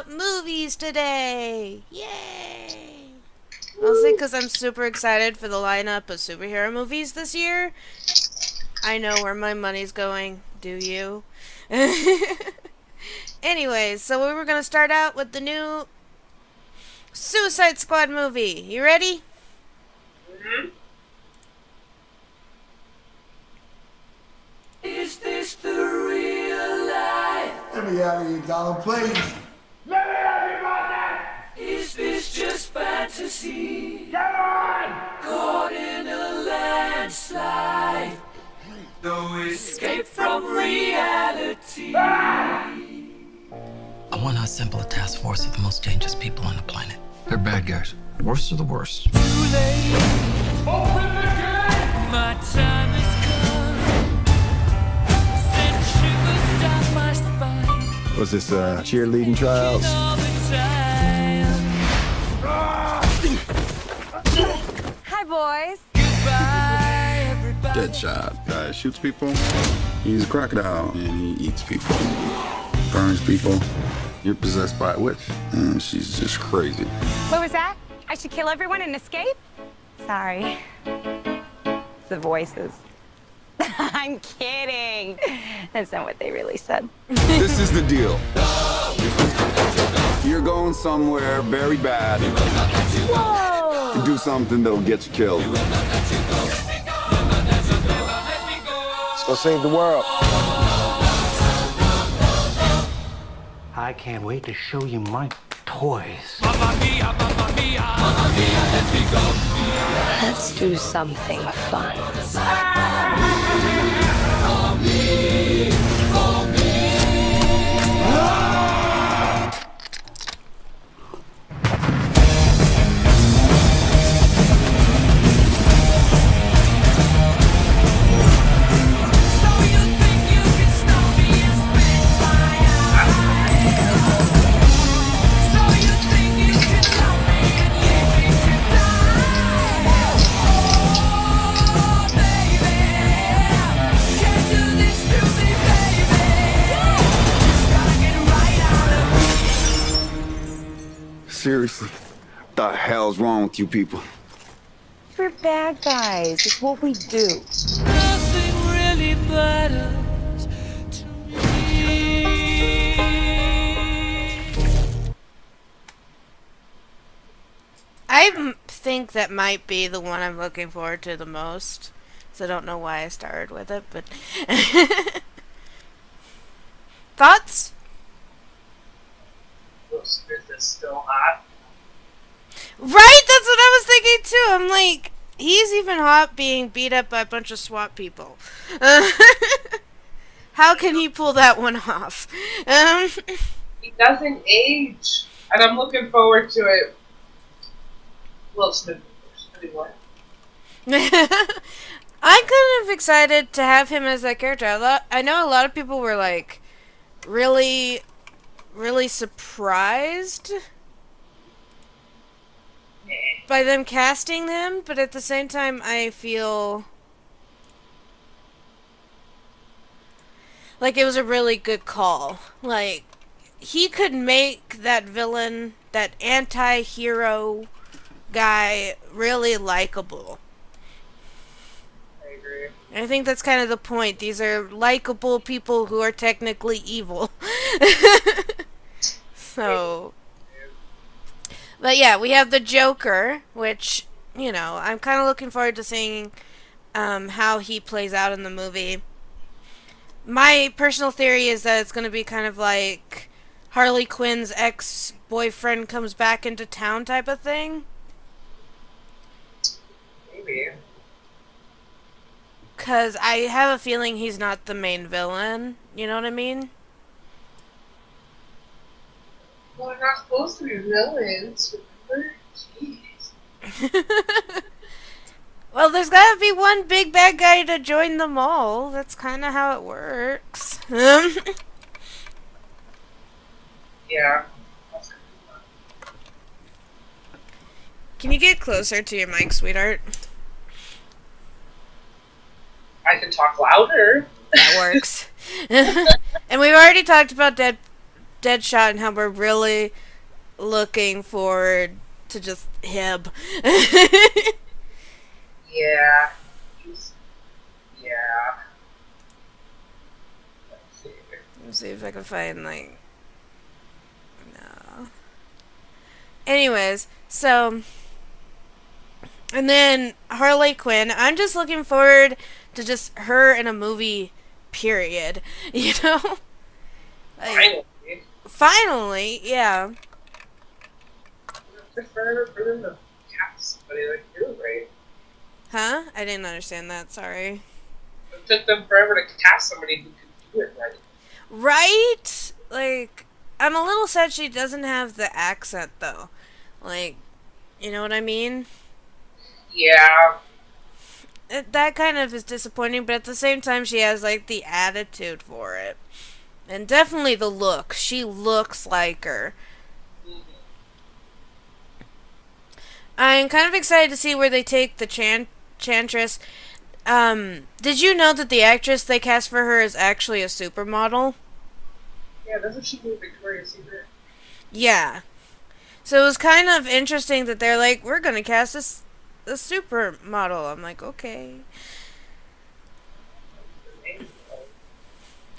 Movies today! Yay! Mostly because I'm super excited for the lineup of superhero movies this year. I know where my money's going. Do you? Anyways, so we were going to start out with the new Suicide Squad movie. You ready? Mm-hmm. Is this the real life? Let me out of here, Donald, please. Let me have you about that! Is this just fantasy? Come on! Caught in a landslide. No escape from reality. I want to assemble a task force of the most dangerous people on the planet. They're bad guys. Worst of the worst. Too late. Open the gate! My time has come. Send shivers down my spine. Was this cheerleading trials? All the time. Hi, boys. Goodbye, everybody. Deadshot. Guy shoots people. He's a crocodile and he eats people. Burns people. You're possessed by a witch and she's just crazy. What was that? I should kill everyone and escape? Sorry. The voices. I'm kidding. That's not what they really said. This is the deal. You're going somewhere very bad. Whoa! You do something that'll get you killed. Let's go save the world. I can't wait to show you my toys. Mamma mia, mamma mia. Mamma mia, let me go. Let's do something fun. So you think you can stop me and spit my eyes? So you think you can love me and leave me to die? Oh, baby, can't do this to me, baby. Just gotta get right out of me. Seriously. What the hell's wrong with you people? We're bad guys. It's what we do. Nothing really matters to me. Think that might be the one I'm looking forward to the most. So I don't know why I started with it, but. Thoughts? Will Smith is still hot. Right? That's what I was thinking too. I'm like, he's even hot being beat up by a bunch of SWAT people. How can he pull that one off? He doesn't age, and I'm looking forward to it. Will Smith anyway. I'm kind of excited to have him as that character. I know a lot of people were like really, really surprised by them casting him, but at the same time, I feel like it was a really good call. Like, he could make that villain, that anti-hero guy, really likable. I agree. I think that's kind of the point. These are likable people who are technically evil. So, but yeah, we have the Joker, which, you know, I'm kind of looking forward to seeing how he plays out in the movie. My personal theory is that it's going to be kind of like Harley Quinn's ex-boyfriend comes back into town type of thing. Maybe. Because I have a feeling he's not the main villain. You know what I mean? Well, they're not supposed to be villains. Remember? Jeez. Well, there's gotta be one big bad guy to join them all. That's kind of how it works. Yeah. Can you get closer to your mic, sweetheart? I can talk louder. That works. And we've already talked about Deadshot and how we're really looking forward to just him. Yeah. He's, yeah. Let's see. Let's see if I can find, like... No. Anyways, so... And then Harley Quinn. I'm just looking forward to just her in a movie, period. You know? Like, Finally. finally, yeah. I prefer for them to cast somebody like you, right? Huh? I didn't understand that, sorry. It took them forever to cast somebody who could do it right. Right? Like, I'm a little sad she doesn't have the accent, though. Like, you know what I mean? Yeah. That kind of is disappointing, but at the same time, she has, like, the attitude for it. And definitely the look. She looks like her. I'm kind of excited to see where they take the Chantress. Did you know that the actress they cast for her is actually a supermodel? Yeah, doesn't she do Victoria's Secret? Yeah. So it was kind of interesting that they're like, we're gonna cast a supermodel. I'm like, okay.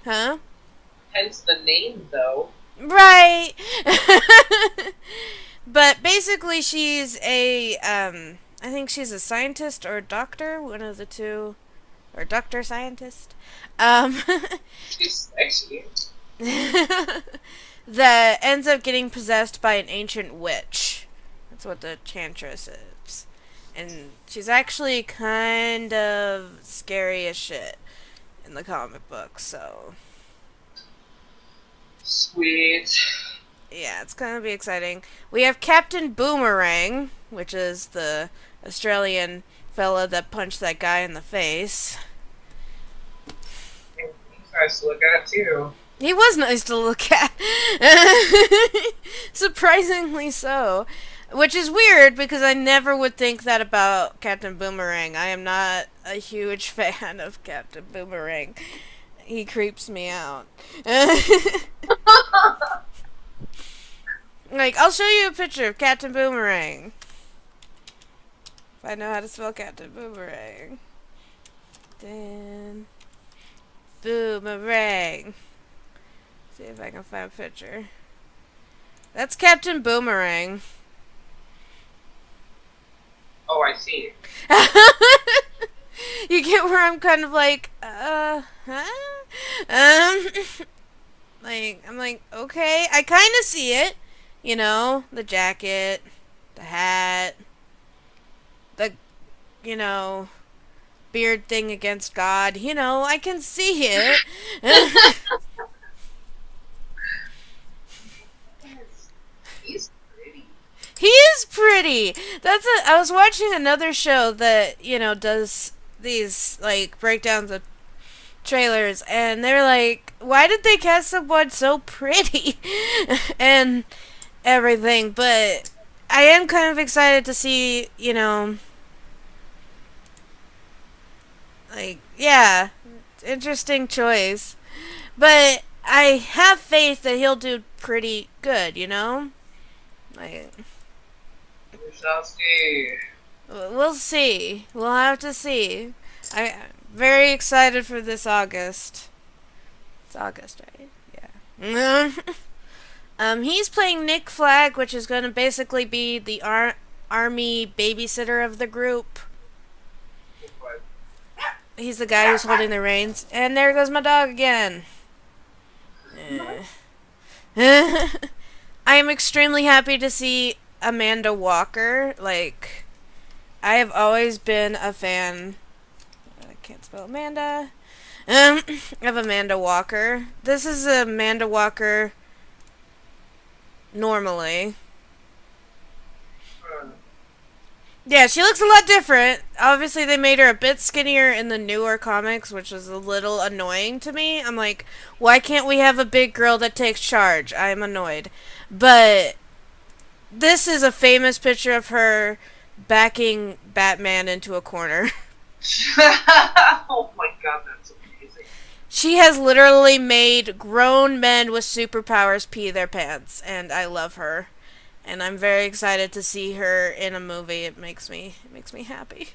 Huh? Hence the name, though. Right. But basically, she's I think she's a scientist or a doctor, one of the two, or doctor scientist. She's sexy. That ends up getting possessed by an ancient witch. That's what the Chantress is. And she's actually kind of scary as shit in the comic book, so... Sweet. Yeah, it's gonna be exciting. We have Captain Boomerang, which is the Australian fella that punched that guy in the face. He's nice to look at, too. He was nice to look at. Surprisingly so. Which is weird, because I never would think that about Captain Boomerang. I am not a huge fan of Captain Boomerang. He creeps me out. Like, I'll show you a picture of Captain Boomerang. If I know how to spell Captain Boomerang. Then... Boomerang. See if I can find a picture. That's Captain Boomerang. Oh, I see. You get where I'm kind of like, huh? Like, I'm like, okay, I kind of see it. You know, the jacket, the hat, the, you know, beard thing against God. You know, I can see it. He's pretty. He is pretty. I was watching another show that, you know, does these, like, breakdowns of trailers, and they're like, why did they cast someone so pretty? And everything, but I am kind of excited to see, you know, like, yeah, interesting choice. But I have faith that he'll do pretty good, you know? Like, We shall see. we'll see. We'll have to see. I'm very excited for this August. It's August, right? Yeah. He's playing Nick Flag, which is going to basically be the army babysitter of the group. He's the guy who's holding the reins. And there goes my dog again. I am extremely happy to see Amanda Walker. Like, I have always been a fan. I can't spell Amanda. Of Amanda Walker. This is Amanda Walker normally. Yeah, she looks a lot different. Obviously, they made her a bit skinnier in the newer comics, which is a little annoying to me. I'm like, why can't we have a big girl that takes charge? I'm annoyed. But this is a famous picture of her backing Batman into a corner. Oh my god, that's amazing. She has literally made grown men with superpowers pee their pants, and I love her. And I'm very excited to see her in a movie. It makes me happy.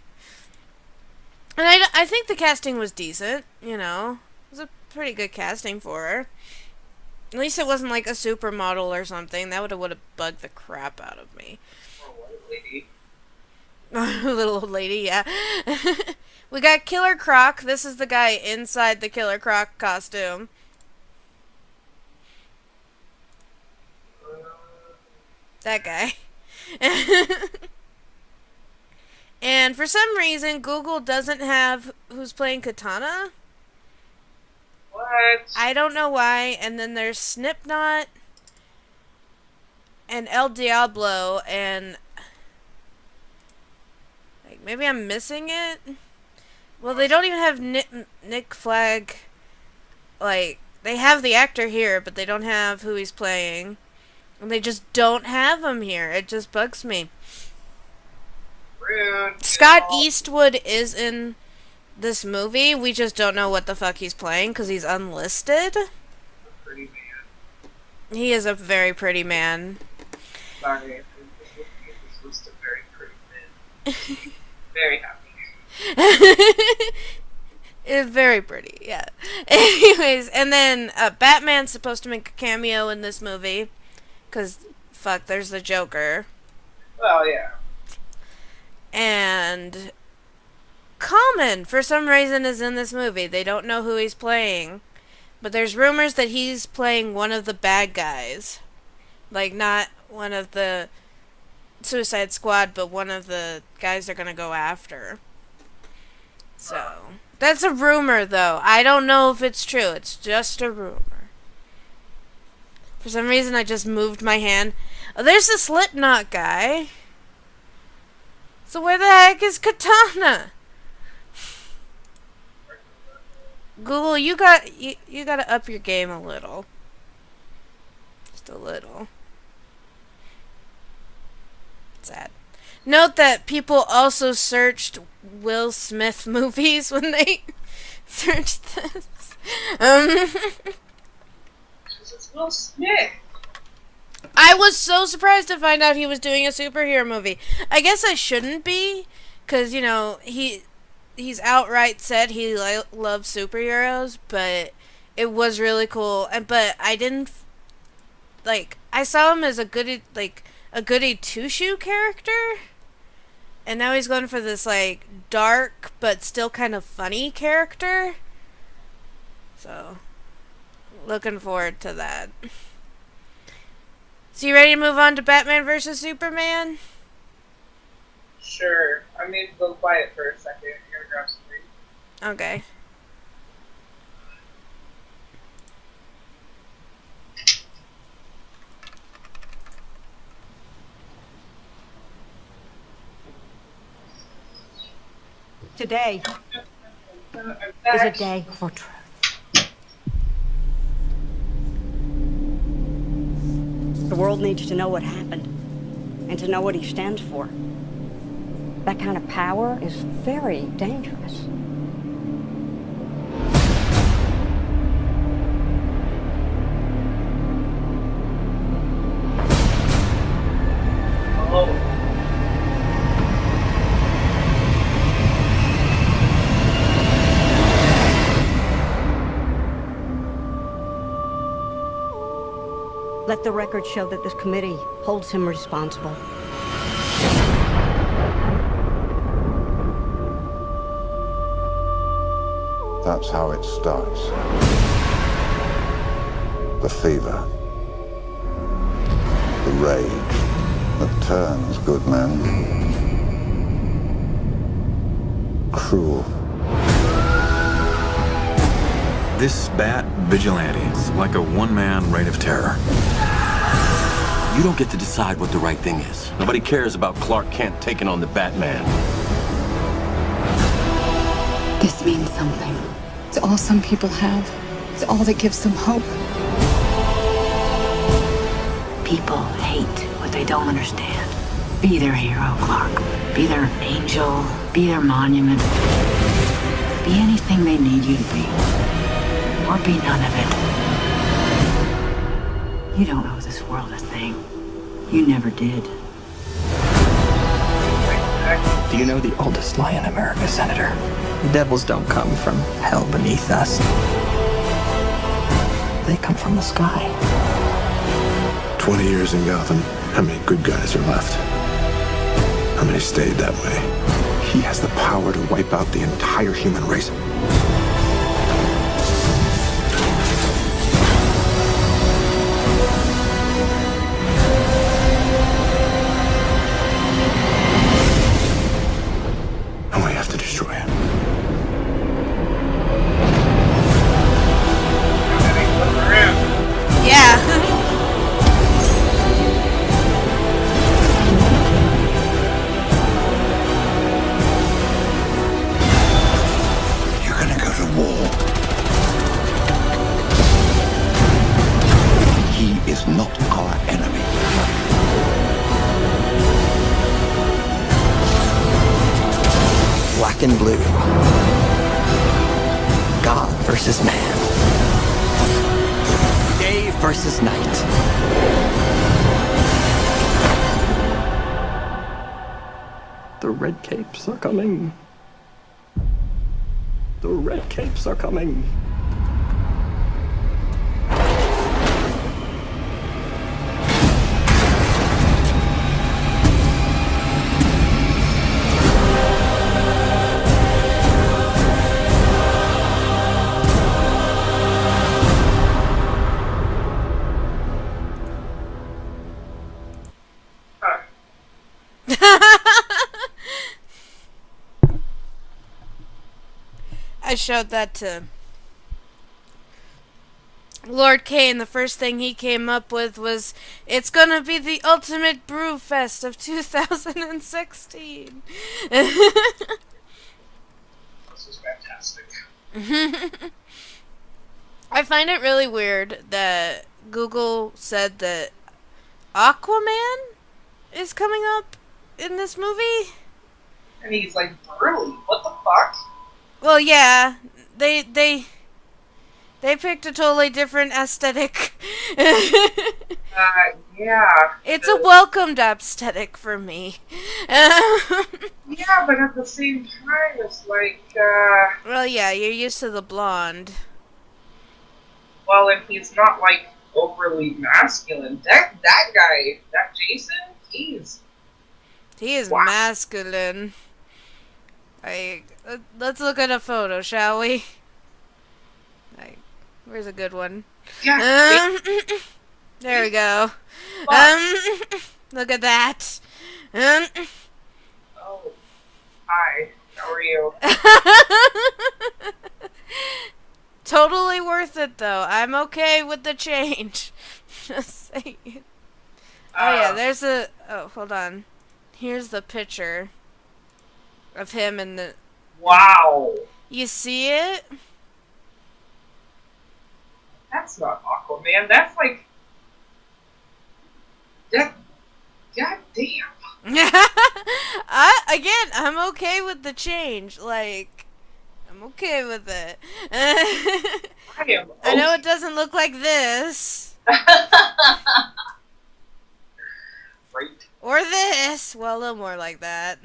And I think the casting was decent, you know. It was a pretty good casting for her. At least it wasn't like a supermodel or something. That would have bugged the crap out of me. Oh, what a lady. Little old lady, yeah. We got Killer Croc. This is the guy inside the Killer Croc costume. That guy. And for some reason, Google doesn't have who's playing Katana. What? I don't know why. And then there's Snipknot and El Diablo, and like maybe I'm missing it. Well, they don't even have Nick Flag. Like, they have the actor here, but they don't have who he's playing. And they just don't have him here. It just bugs me. Rude. Scott Eastwood is in this movie. We just don't know what the fuck he's playing because he's unlisted. Pretty man. He is a very pretty man. Sorry, I was looking at this list of very pretty men. Very happy. It's very pretty, yeah. Anyways, and then Batman's supposed to make a cameo in this movie. Because, fuck, there's the Joker. Well, yeah. And Common, for some reason, is in this movie. They don't know who he's playing. But there's rumors that he's playing one of the bad guys. Like, not one of the Suicide Squad, but one of the guys they're gonna go after. So, that's a rumor, though. I don't know if it's true. It's just a rumor. For some reason, I just moved my hand. Oh, there's the Slipknot guy. So where the heck is Katana? Google, you gotta up your game a little. Just a little. Sad. Note that people also searched Will Smith movies when they searched this. It's Will Smith. I was so surprised to find out he was doing a superhero movie. I guess I shouldn't be, because, you know, he's outright said he loves superheroes, but it was really cool. But I didn't, like, I saw him as a goody two-shoe character, and now he's going for this, like, dark but still kind of funny character. So, looking forward to that. So you ready to move on to Batman vs. Superman? Sure. I need to go quiet for a second. I'm gonna grab some reading. Okay. Today is a day for truth. The world needs to know what happened and to know what he stands for. That kind of power is very dangerous. Let the record show that this committee holds him responsible. That's how it starts. The fever. The rage that turns good men cruel. This Bat Vigilante is like a one-man reign of terror. You don't get to decide what the right thing is. Nobody cares about Clark Kent taking on the Batman. This means something. It's all some people have. It's all that gives them hope. People hate what they don't understand. Be their hero, Clark. Be their angel. Be their monument. Be anything they need you to be. or be none of it. You don't owe this world a thing. You never did. Do you know the oldest lie in America, Senator? The devils don't come from hell beneath us. They come from the sky. 20 years in Gotham. How many good guys are left? How many stayed that way? He has the power to wipe out the entire human race. And we have to destroy it. Yeah. You're gonna go to war. He is not our enemy. Black and blue. God versus man. Day versus night. The red capes are coming. The red capes are coming. I showed that to Lord K, and the first thing he came up with was, "It's gonna be the ultimate brew fest of 2016." This is fantastic. I find it really weird that Google said that Aquaman is coming up in this movie. And he's like, really? What the fuck? Well, yeah, they picked a totally different aesthetic. Yeah. It's a welcomed aesthetic for me. Yeah, but at the same time, it's like, Well, yeah, you're used to the blonde. well, and he's not, like, overly masculine. That guy, that Jason, He is masculine. Let's look at a photo, shall we? Where's a good one? Yeah. There we go. Look at that. Oh, hi. How are you? Totally worth it, though. I'm okay with the change. Just saying. Oh, yeah, there's a... Oh, hold on. Here's the picture of him and the... Wow. You see it? That's not Aquaman. That's like... God damn. I'm okay with the change. Like, I'm okay with it. I know it doesn't look like this. Right. Or this. Well, a little more like that.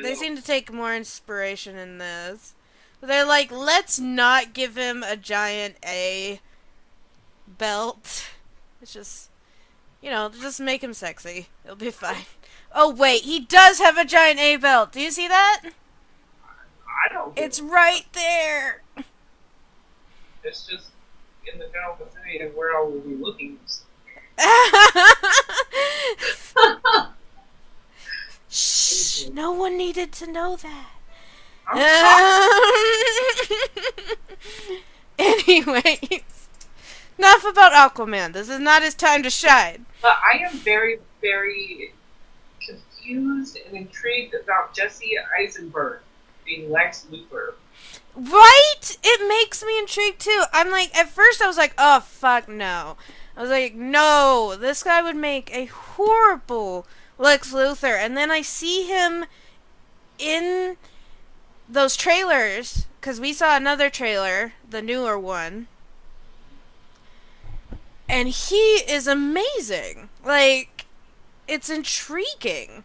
They seem to take more inspiration in this. But they're like, let's not give him a giant A belt. It's just, just make him sexy. It'll be fine. Oh, wait, he does have a giant A belt. Do you see that? I don't. It's right there. It's just in the general vicinity of where I will be looking. Shh, no one needed to know that. Anyways, enough about Aquaman. This is not his time to shine. But I am very, very confused and intrigued about Jesse Eisenberg being Lex Luthor. Right? It makes me intrigued too. I'm like, at first I was like, oh, fuck no. I was like, no, this guy would make a horrible Lex Luthor. And then I see him in those trailers, because we saw another trailer, the newer one, and he is amazing. Like, it's intriguing.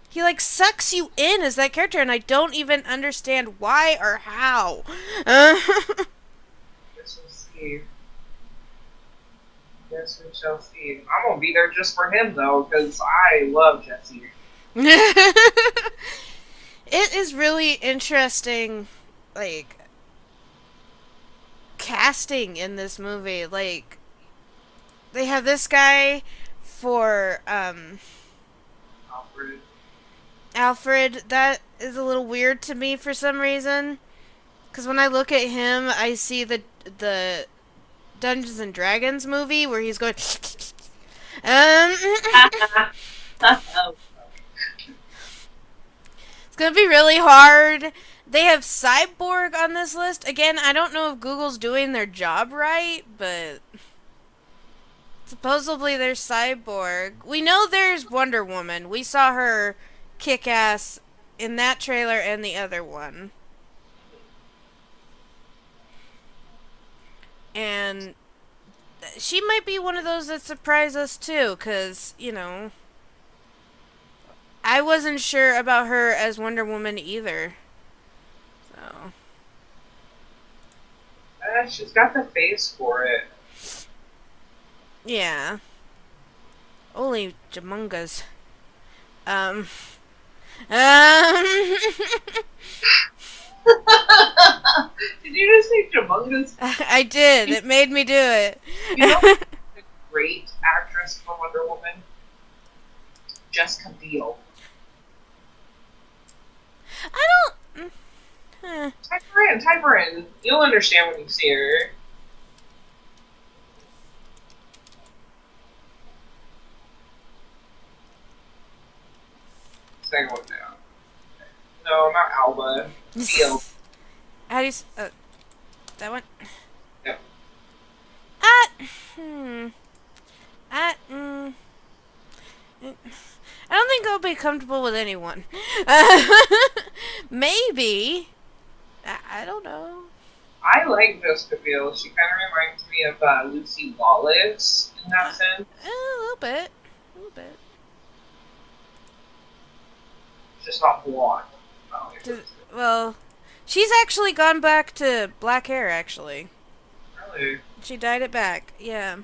He, like, sucks you in as that character, and I don't even understand why or how. Guess we'll see. Guess we shall see. I'm gonna be there just for him, though, because I love Jesse. It is really interesting, like, casting in this movie. Like, they have this guy for, Alfred. Alfred. That is a little weird to me for some reason. Because when I look at him, I see the Dungeons and Dragons movie where he's going. It's gonna be really hard. They have Cyborg on this list. Again, I don't know if Google's doing their job right, but supposedly there's Cyborg. We know there's Wonder Woman. We saw her kick ass in that trailer and the other one. And she might be one of those that surprise us too, because, you know, I wasn't sure about her as Wonder Woman either. So. She's got the face for it. Yeah. Holy Jamungas. Did you just say Jamungas? I did. It made me do it. You know, a great actress for Wonder Woman? Jessica Biel. I don't. Type her in. You'll understand when you see her. Second one down. No, not Alba. Biel. How do you? That one. Yep. I don't think I'll be comfortable with anyone. Maybe. I don't know. I like Jessica Biel. She kind of reminds me of Lucy Wallace in that sense. A little bit. A little bit. Just not blonde. Well, she's actually gone back to black hair, actually. Really? She dyed it back, yeah.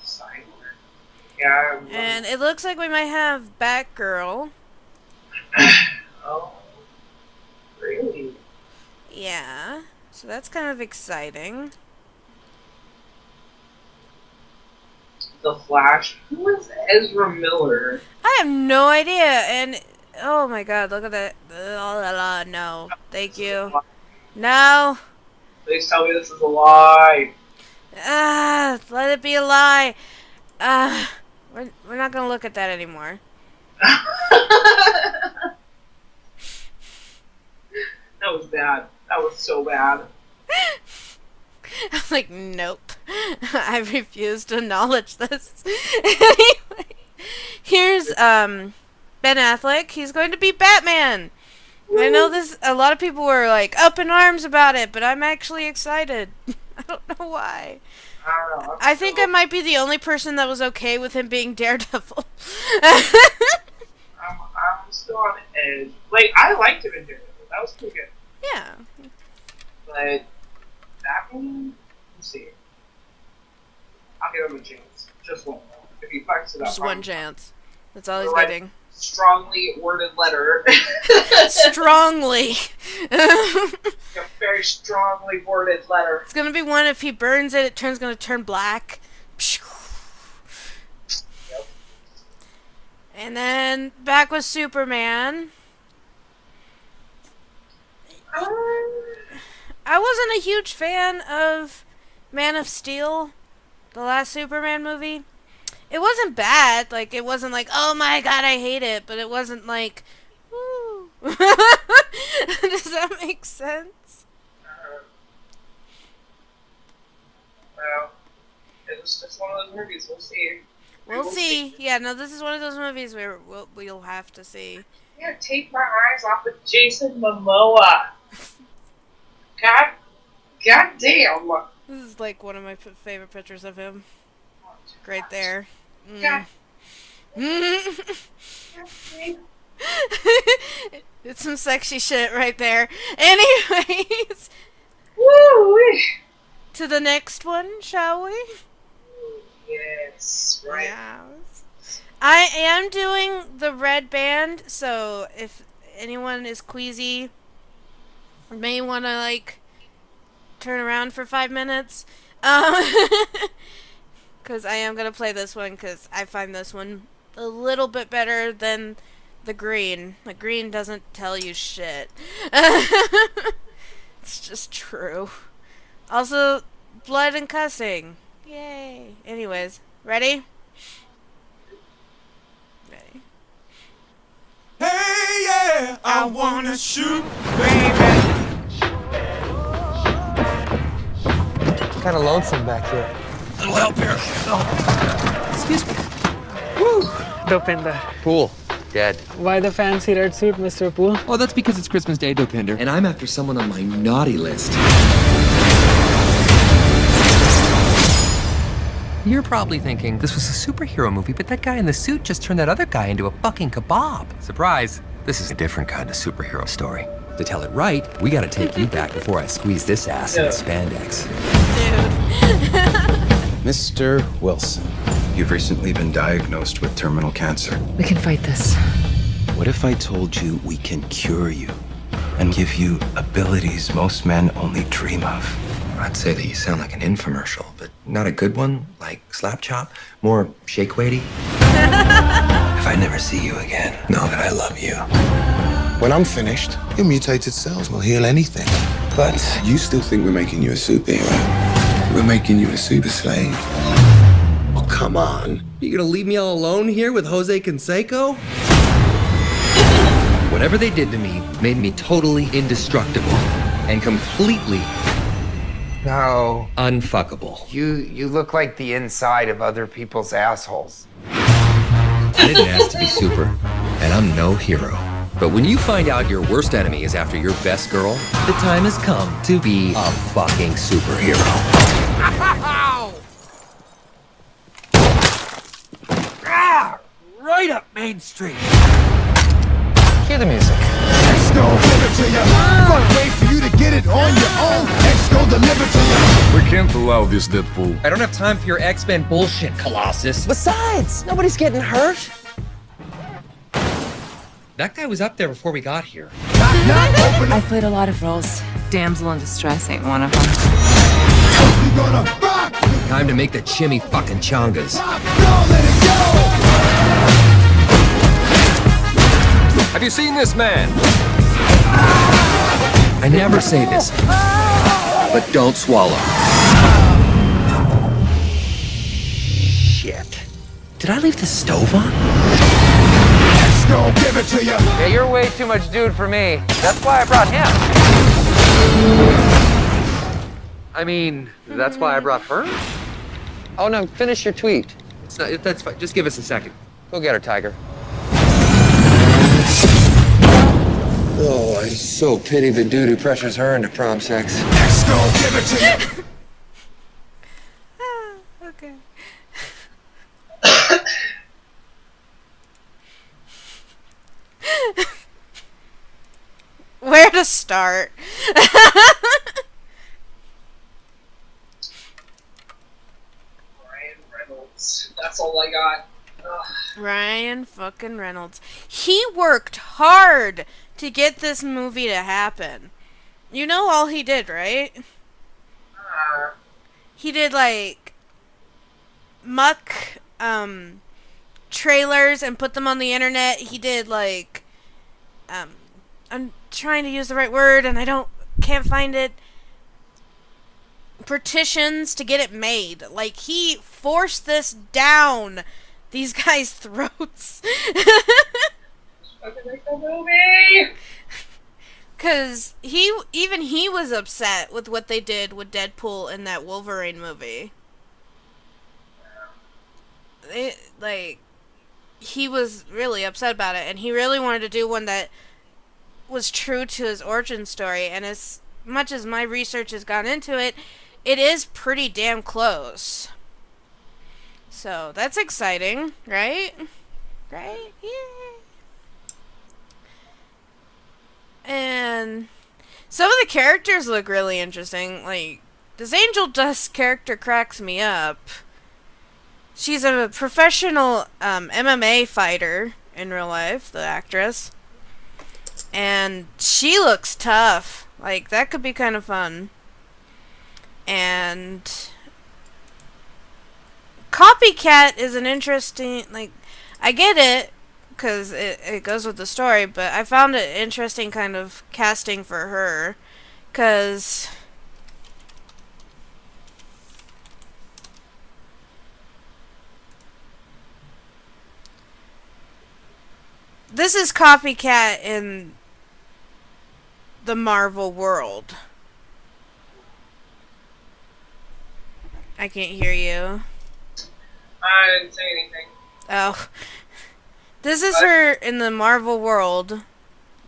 Cyborg. Yeah. And it looks like we might have Batgirl. Oh. Really? Yeah. So that's kind of exciting. The Flash. Who is Ezra Miller? I have no idea. And oh my god, look at that. No. Thank you. No. Please tell me this is a lie. Let it be a lie. We're not gonna look at that anymore. That was bad. That was so bad. I was like, nope. I refuse to acknowledge this. Anyway, here's Ben Affleck. He's going to be Batman. I know this. A lot of people were like up in arms about it, but I'm actually excited. I don't know why. I don't know. I think I might be the only person that was okay with him being Daredevil. I'm still on edge. Like, I liked him in Daredevil. That was pretty good. Yeah. But Batman, let's see. I'll give him a chance. Just one. If he fucks it up, Just one chance. That's all he's write getting. Strongly worded letter. Strongly. A very strongly worded letter. It's gonna be one. If he burns it, it's gonna turn black. Yep. And then back with Superman. I wasn't a huge fan of Man of Steel, the last Superman movie. It wasn't bad. Like, it wasn't like, oh my god, I hate it. But it wasn't like, woo. Does that make sense? Well, it was just one of those movies. We'll see. We'll see. Yeah, no, this is one of those movies where we'll have to see. Yeah, take my eyes off of Jason Momoa. God damn. This is like one of my favorite pictures of him. Right there. God. It's some sexy shit right there. Anyways. Woo! To the next one, shall we? Yes. Right. Yes. I am doing the red band, so if anyone is queasy, may want to, like, turn around for 5 minutes. Because I am going to play this one because I find this one a little bit better than the green. The green doesn't tell you shit. It's just true. Also, blood and cussing. Yay. Anyways, ready? Ready. Hey, yeah, I wanna shoot, Kind of lonesome back here. Little help here. Excuse me. Woo! Dopinder. Pool. Dead. Why the fancy red suit, Mr. Pool? Oh, that's because it's Christmas Day, Dopinder. And I'm after someone on my naughty list. You're probably thinking, this was a superhero movie, but that guy in the suit just turned that other guy into a fucking kebab. Surprise. This is a different kind of superhero story. To tell it right, we gotta take you back before I squeeze this ass in spandex. Mr. Wilson, you've recently been diagnosed with terminal cancer. We can fight this. What if I told you we can cure you and give you abilities most men only dream of? I'd say that you sound like an infomercial, but not a good one, like Slap Chop, more shake weighty. If I never see you again, know that I love you. When I'm finished, your mutated cells will heal anything. But you still think we're making you a superhero? We're making you a super slave. Oh, come on. You gonna leave me all alone here with Jose Canseco? Whatever they did to me made me totally indestructible and completely No. unfuckable. You look like the inside of other people's assholes. I didn't ask to be super, and I'm no hero. But when you find out your worst enemy is after your best girl, the time has come to be a fucking superhero. Right up Main Street. Cue the music. X gon' give it to you. Fuck, wait for you to get it on your own. X gon' deliver to you. We can't allow this, Deadpool. I don't have time for your X-Men bullshit, Colossus. Besides, nobody's getting hurt. That guy was up there before we got here. I played a lot of roles. Damsel in distress ain't one of them. You gonna rock. Time to make the chimmy fucking chongas. Don't let it go. Have you seen this man? I never say this, but don't swallow. Shit. Did I leave the stove on? X gon' give it to you. Yeah, you're way too much dude for me. That's why I brought him. I mean, that's why I brought her? Oh no, finish your tweet. It's not, that's fine. Just give us a second. Go get her, Tiger. Oh, I so pity the dude who pressures her into prom sex. X gon' give it to you. Okay. Where to start? Ryan Reynolds. That's all I got. Ugh. Ryan fucking Reynolds. He worked hard to get this movie to happen. You know all he did, right? He did like muck trailers and put them on the internet. He did like I'm trying to use the right word and can't find it. Petitions to get it made. Like he forced this down these guys' throats. Fucking make the movie. Cause he was upset with what they did with Deadpool in that Wolverine movie. He was really upset about it, and he really wanted to do one that was true to his origin story, and much as my research has gone into it, it is pretty damn close. So that's exciting, right? Right? Yeah. And some of the characters look really interesting. Like, this Angel Dust character cracks me up. She's a professional MMA fighter in real life, the actress. And she looks tough. Like, that could be kind of fun. And Copycat is an interesting, like, I get it, because it goes with the story, but I found it interesting kind of casting for her, because this is Copycat in the Marvel world. I can't hear you. I didn't say anything. Oh. This is her in the Marvel world.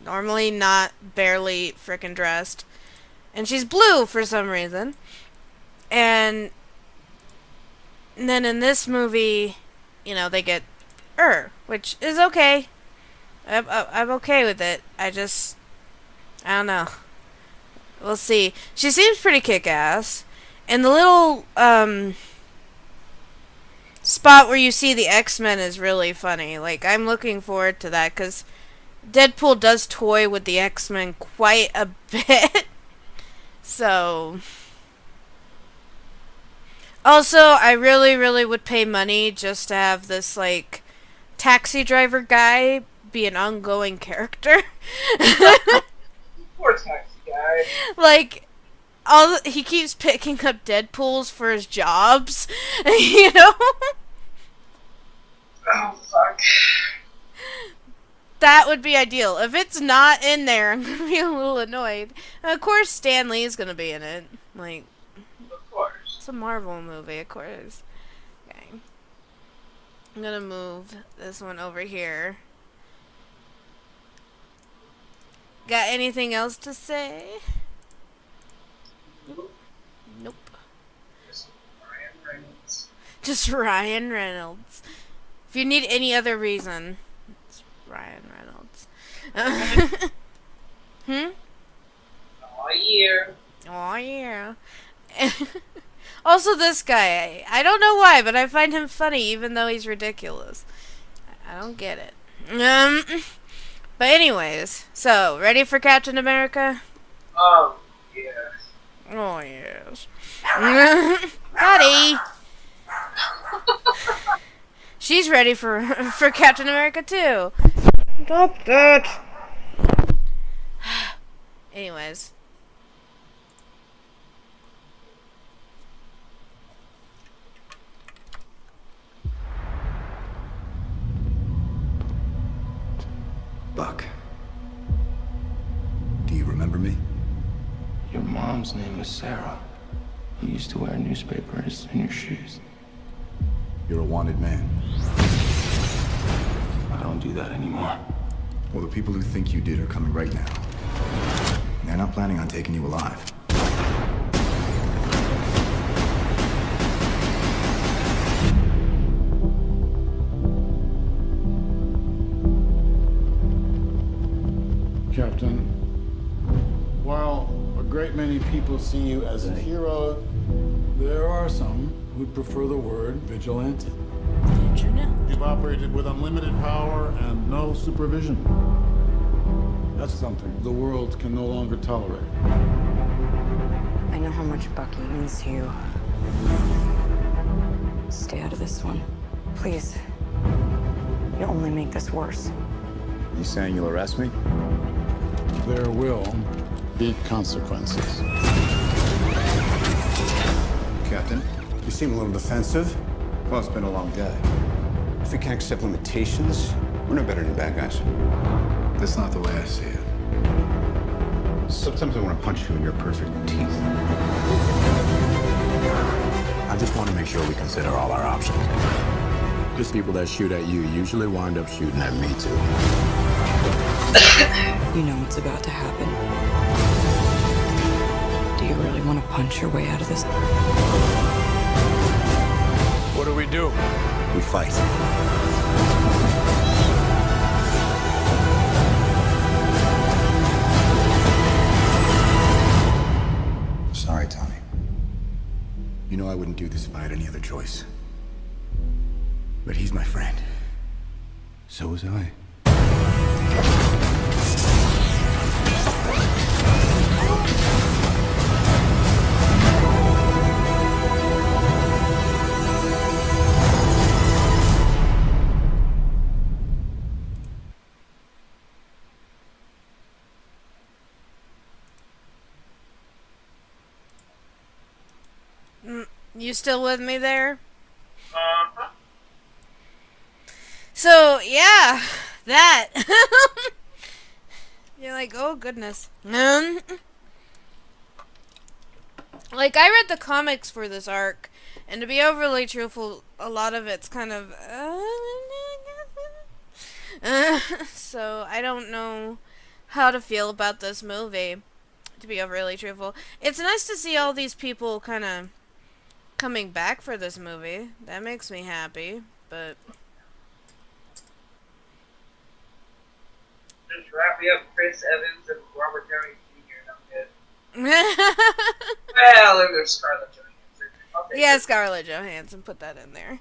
Normally not barely frickin' dressed. And she's blue for some reason. And then in this movie, you know, they get her, which is okay. I'm okay with it. I don't know. We'll see. She seems pretty kick-ass. And the little spot where you see the X-Men is really funny. Like, I'm looking forward to that, because Deadpool does toy with the X-Men quite a bit. So, also, I really, really would pay money just to have this, like, taxi driver guy be an ongoing character. Poor taxi guy. Like, he keeps picking up Deadpools for his jobs, you know? Oh, fuck. That would be ideal. If it's not in there, I'm gonna be a little annoyed. And of course, Stan Lee's gonna be in it. Like, of course. It's a Marvel movie, of course. Okay. I'm gonna move this one over here. Got anything else to say? Nope. Just Ryan Reynolds. Just Ryan Reynolds. If you need any other reason, it's Ryan Reynolds. Aw, yeah. Aw, yeah. Also, this guy, I don't know why, but I find him funny even though he's ridiculous. I don't get it. But anyways, so, ready for Captain America? Yes. Oh, yes. Buddy! She's ready for Captain America, too. Stop that! Anyways. Buck. Do you remember me? Your mom's name was Sarah. You used to wear newspapers in your shoes. You're a wanted man. I don't do that anymore. Well, the people who think you did are coming right now. And they're not planning on taking you alive. Captain, while a great many people see you as a hero, there are some who'd prefer the word vigilante. You've operated with unlimited power and no supervision. That's something the world can no longer tolerate. I know how much Bucky means to you. Stay out of this one. Please. You'll only make this worse. You saying you'll arrest me? There will be consequences. Captain, you seem a little defensive. Well, it's been a long day. If we can't accept limitations, we're no better than bad guys. That's not the way I see it. Sometimes I want to punch you in your perfect teeth. I just want to make sure we consider all our options. Because people that shoot at you usually wind up shooting at me, too. You know what's about to happen. want to punch your way out of this? What do we do? We fight. Sorry, Tony. You know I wouldn't do this if I had any other choice. But he's my friend. So was I. You still with me there? So, yeah, that. You're like, oh, goodness. Like, I read the comics for this arc, and to be overly truthful, a lot of it's kind of... so, I don't know how to feel about this movie, to be overly truthful. It's nice to see all these people kind of coming back for this movie. That makes me happy, but... Just wrap me up Chris Evans and Robert Downey Jr. and I'm good. Well, there's Scarlett Johansson. Yeah, Scarlett Johansson, put that in there.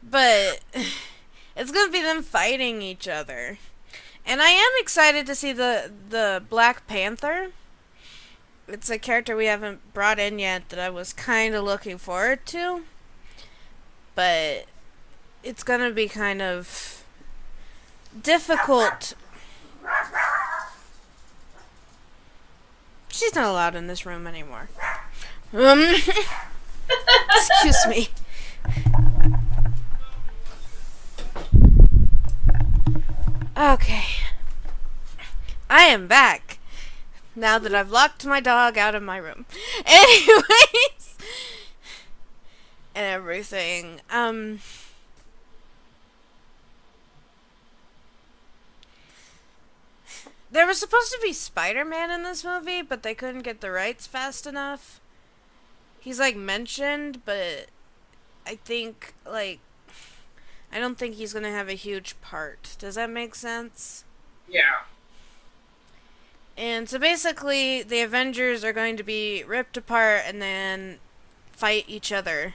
But it's gonna be them fighting each other. And I am excited to see the Black Panther. It's a character we haven't brought in yet that I was kind of looking forward to. But it's gonna be kind of difficult. She's not allowed in this room anymore. Excuse me. Okay. I am back. Now that I've locked my dog out of my room. Anyways. And everything. There was supposed to be Spider-Man in this movie, but they couldn't get the rights fast enough. He's, like, mentioned, but I think, like, I don't think he's gonna have a huge part. Does that make sense? Yeah. And so basically, the Avengers are going to be ripped apart and then fight each other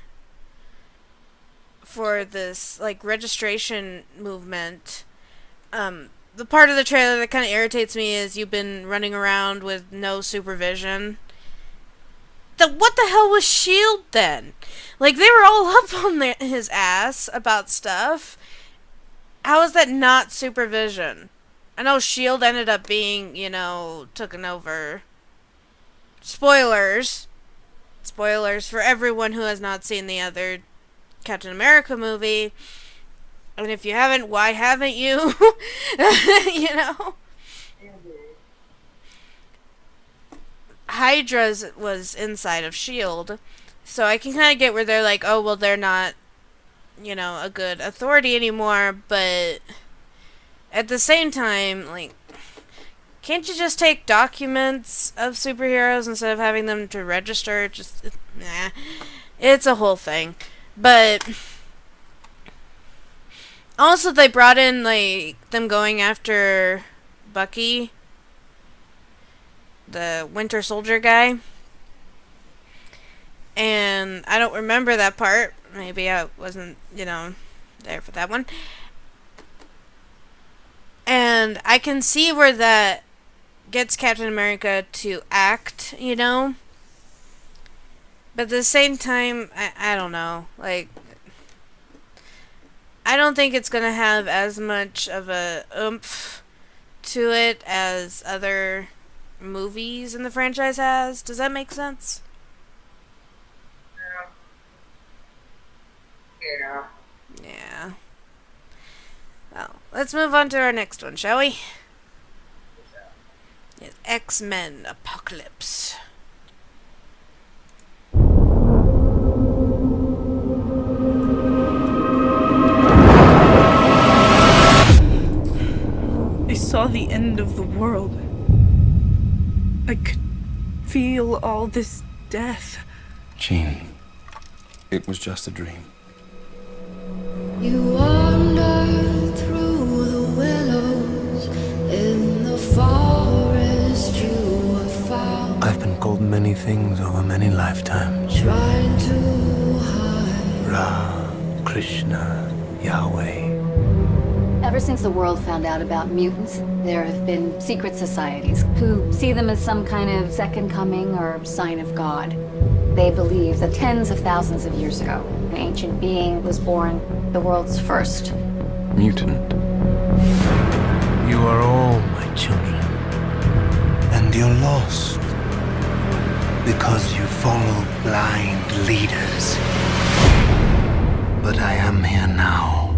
for this, like, registration movement. The part of the trailer that kind of irritates me is you've been running around with no supervision. What the hell was S.H.I.E.L.D. then? Like, they were all up on his ass about stuff. How is that not supervision? I know S.H.I.E.L.D. ended up being, you know, taken over. Spoilers. Spoilers for everyone who has not seen the other Captain America movie. And if you haven't, why haven't you? You know? Hydra was inside of S.H.I.E.L.D. So I can kind of get where they're like, oh, well, they're not, you know, a good authority anymore. But at the same time, like, can't you just take documents of superheroes instead of having them to register? Just, nah. It's a whole thing. But also, they brought in, like, them going after Bucky, the Winter Soldier guy. And I don't remember that part. Maybe I wasn't, you know, there for that one. And I can see where that gets Captain America to act, you know? But at the same time, I don't know. Like, I don't think it's going to have as much of a oomph to it as other movies in the franchise has. Does that make sense? Yeah. Yeah. Well, let's move on to our next one, shall we? It's X-Men Apocalypse. I saw the end of the world. I could feel all this death. Jean, it was just a dream. You wander through the willows in the forest you have found. I've been called many things over many lifetimes. Trying to hide. Ra, Krishna, Yahweh. Ever since the world found out about mutants, there have been secret societies who see them as some kind of second coming or sign of God. They believe that tens of thousands of years ago, an ancient being was born, the world's first. Mutant. You are all my children. And you're lost. Because you follow blind leaders. But I am here now.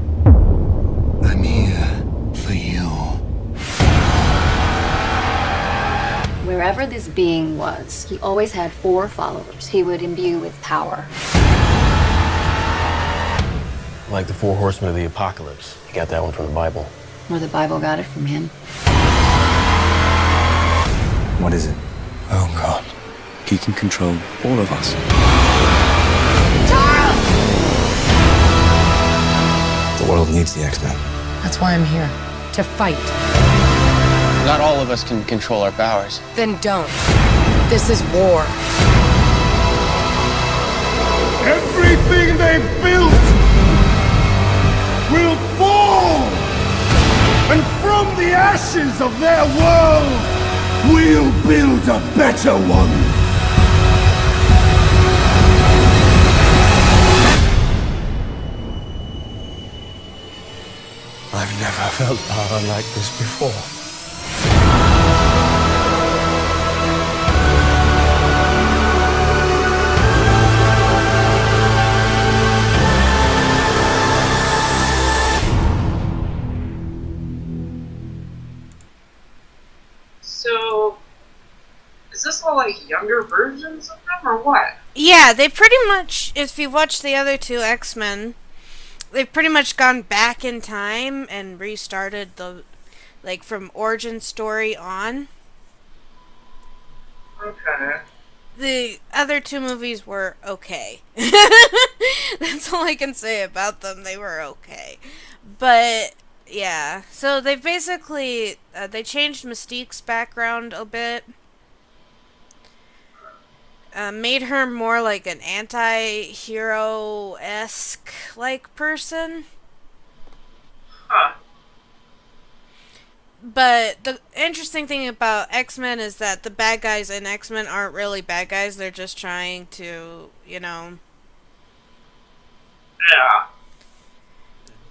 I'm here for you. Wherever this being was, he always had 4 followers he would imbue with power. Like the 4 horsemen of the apocalypse. You got that one from the Bible. Or the Bible got it from him. What is it? Oh, God. He can control all of us. The world needs the X-Men. That's why I'm here. To fight. Not all of us can control our powers. Then don't. This is war. Everything they've built will fall! And from the ashes of their world, we'll build a better one! I've never felt power like this before. So, is this all like younger versions of them or what? Yeah, they pretty much, if you watch the other 2 X-Men, they've pretty much gone back in time and restarted the, like, from origin story on. Okay. The other 2 movies were okay. That's all I can say about them. They were okay. But, yeah. So they've basically, they changed Mystique's background a bit. Made her more like an anti-hero-esque like person. Huh. But the interesting thing about X-Men is that the bad guys in X-Men aren't really bad guys. They're just trying to, Yeah.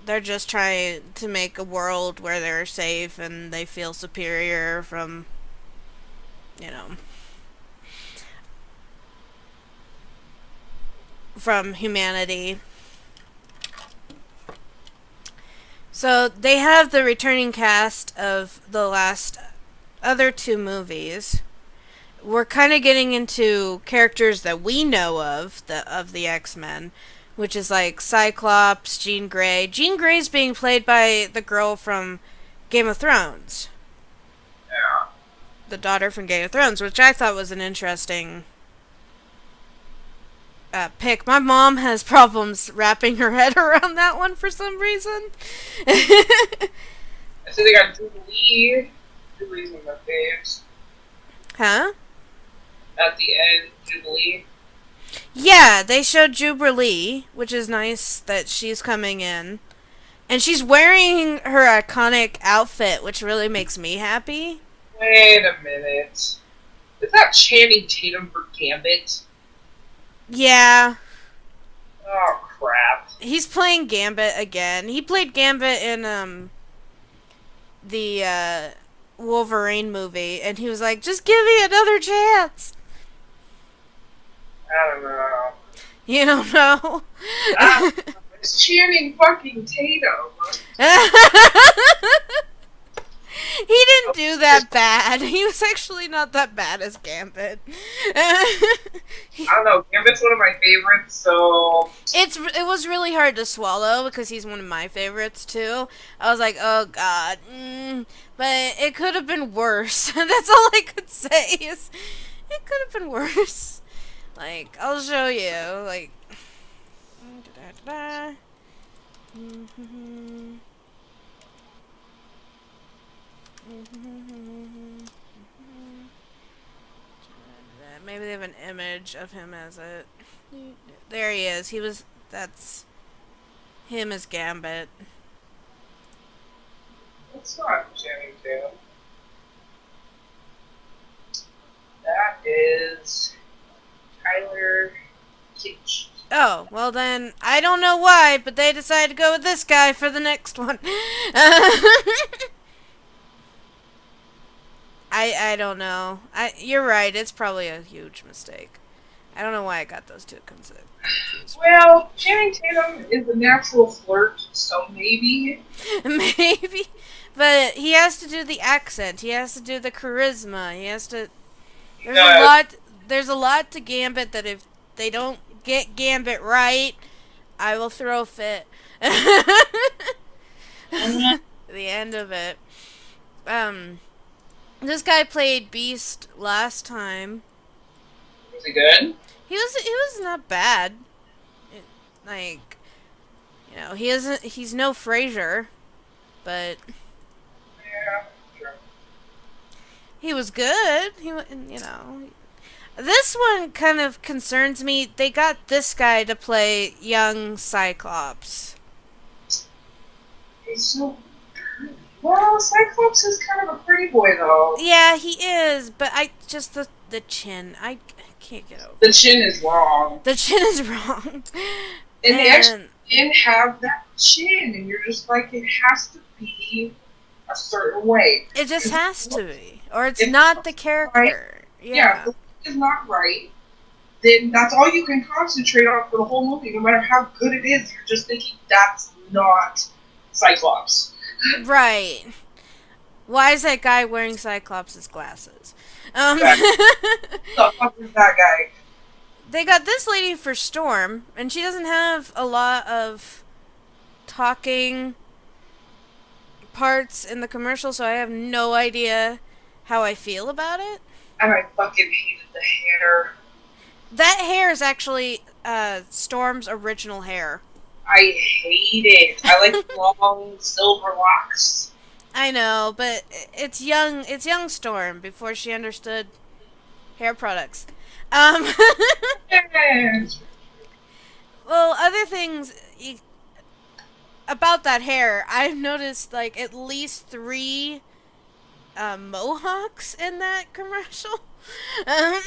they're just trying to make a world where they're safe and they feel superior from, from humanity. So they have the returning cast of the last other 2 movies. We're kind of getting into characters that we know of the X-Men, which is like Cyclops, Jean Grey. Jean Grey's being played by the girl from Game of Thrones. Yeah. The daughter from Game of Thrones, which I thought was an interesting pick. My mom has problems wrapping her head around that one for some reason. I see they got Jubilee. Jubilee's one of my faves. Huh? At the end, Jubilee. Yeah, they showed Jubilee, which is nice that she's coming in. And she's wearing her iconic outfit, which really makes me happy. Wait a minute. Is that Channing Tatum for Gambit? Yeah. Oh, crap. He's playing Gambit again. He played Gambit in, the, Wolverine movie, and he was like, just give me another chance. I don't know. You don't know? It's Channing fucking Tatum. He didn't do that bad. He was actually not that bad as Gambit. I don't know. Gambit's one of my favorites, so... It was really hard to swallow because he's one of my favorites, too. I was like, oh, God. But it could have been worse. That's all I could say. Is it could have been worse. Like, I'll show you. Like, da-da-da-da. Maybe they have an image of him as it. There he is. That's him as Gambit. That's not Channing Tatum. That is Tyler Kitsch. Oh, well then, I don't know why, but they decided to go with this guy for the next one. I don't know. You're right, it's probably a huge mistake. I don't know why I got those two confused. Well, Channing Tatum is a natural flirt, so maybe. Maybe. But he has to do the accent. He has to do the charisma. He has to... There's a lot to Gambit that if they don't get Gambit right, I will throw a fit. The end of it. This guy played Beast last time. Was he good? He was not bad. Like, he's no Frasier, but yeah, sure. He was good. This one kind of concerns me. They got this guy to play young Cyclops. He's so pretty. Well, Cyclops is kind of a pretty boy, though. Yeah, he is, but the chin. I can't get over. The chin is wrong. The chin is wrong. And they actually didn't have that chin, and you're just like, it has to be a certain way. It just has to be, or it's not the character. Right. Yeah, if the look is not right, then that's all you can concentrate on for the whole movie. No matter how good it is, you're just thinking that's not Cyclops. Right. Why is that guy wearing Cyclops' glasses? The fuck is that guy? They got this lady for Storm, and she doesn't have a lot of talking parts in the commercial, so I have no idea how I feel about it. And I fucking hated the hair. That hair is actually Storm's original hair. I hate it. I like long silver locks. I know, but it's young Storm before she understood hair products. Well, other things about that hair, I've noticed like at least 3 mohawks in that commercial. Yeah,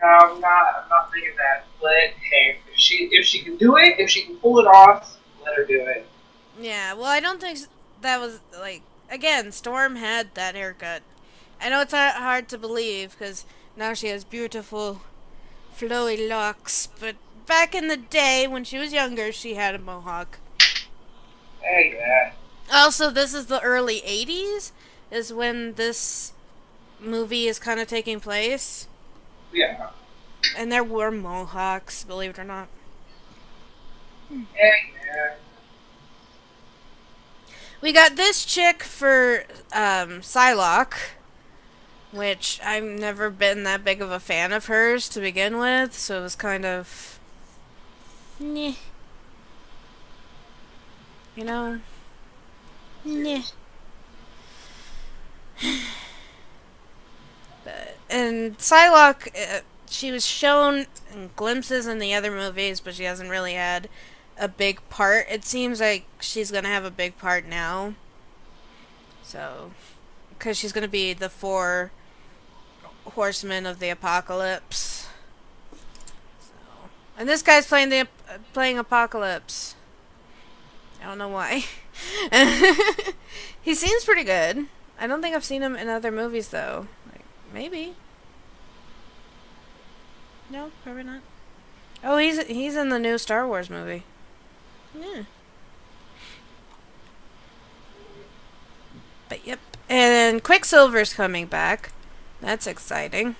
I'm not thinking that. But hey, if she can do it, if she can pull it off, let her do it. Yeah, well, I don't think that was like, again, Storm had that haircut. I know it's hard to believe because now she has beautiful flowy locks, but back in the day when she was younger, she had a mohawk. Hey, yeah. Also, this is the early 80s, is when this movie is kind of taking place. Yeah. And there were mohawks, believe it or not. Hey, yeah. We got this chick for Psylocke, which I've never been that big of a fan of hers to begin with, so it was kind of... Nyeh. You know? Nyeh. And Psylocke, she was shown in glimpses in the other movies, but she hasn't really had a big part. It seems like she's gonna have a big part now. So, because she's gonna be the 4 horsemen of the apocalypse. So, and this guy's playing Apocalypse. I don't know why. He seems pretty good. I don't think I've seen him in other movies though. Like, maybe. No, probably not. Oh, he's in the new Star Wars movie. Yeah. But yep. And Quicksilver's coming back. That's exciting.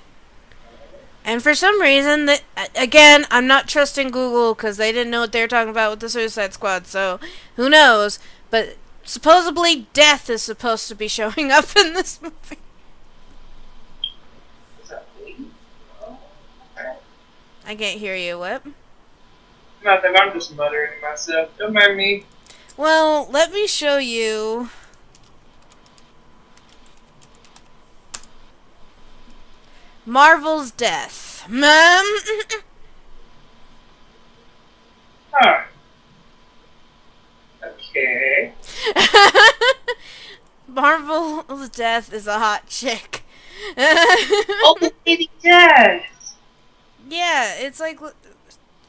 And for some reason, again, I'm not trusting Google because they didn't know what they were talking about with the Suicide Squad, so who knows. But supposedly Death is supposed to be showing up in this movie. I can't hear you. What? Nothing. I'm just muttering to myself. Don't mind me. Well, let me show you. Marvel's death. Huh. Okay. Marvel's death is a hot chick. Oh, Lady Death. Yeah, it's like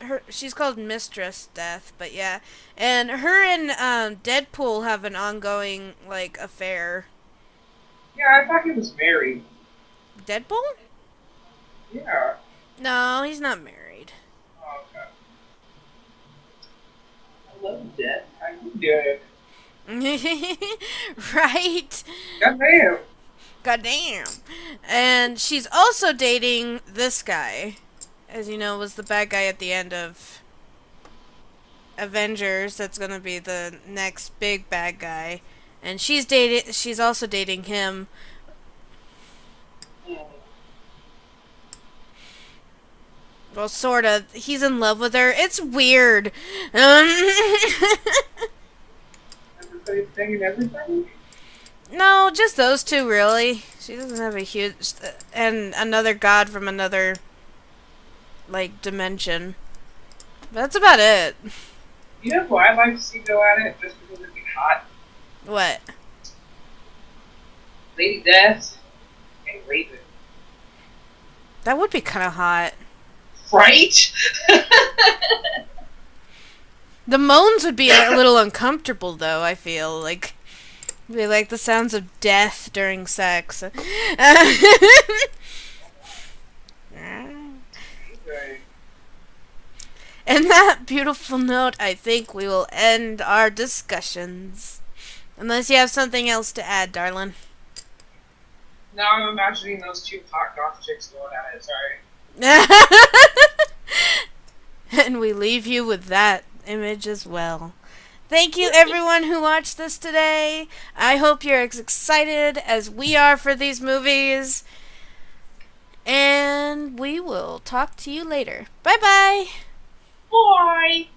her. She's called Mistress Death, but yeah, and her and Deadpool have an ongoing like affair. Yeah, I thought he was married. Deadpool? Yeah. No, he's not married. Oh, okay. I love Death. How you doing? Right? Goddamn. Goddamn. And she's also dating this guy. As you know, was the bad guy at the end of Avengers. That's gonna be the next big bad guy. And she's also dating him. Well, sorta. He's in love with her. It's weird. Everybody's singing everything? No, just those two, really. She doesn't have a huge... And another god from another, like, dimension. That's about it. You know who I'd like to see go at it, just because it'd be hot? What? Lady Death and Raven. That would be kind of hot. Right? The moans would be a little uncomfortable, though, I feel. Like, be like the sounds of death during sex. And that beautiful note, I think we will end our discussions. Unless you have something else to add, darling. Now I'm imagining those two hot goth chicks going at it, sorry. And we leave you with that image as well. Thank you everyone who watched this today. I hope you're as excited as we are for these movies. And we will talk to you later. Bye-bye. Bye.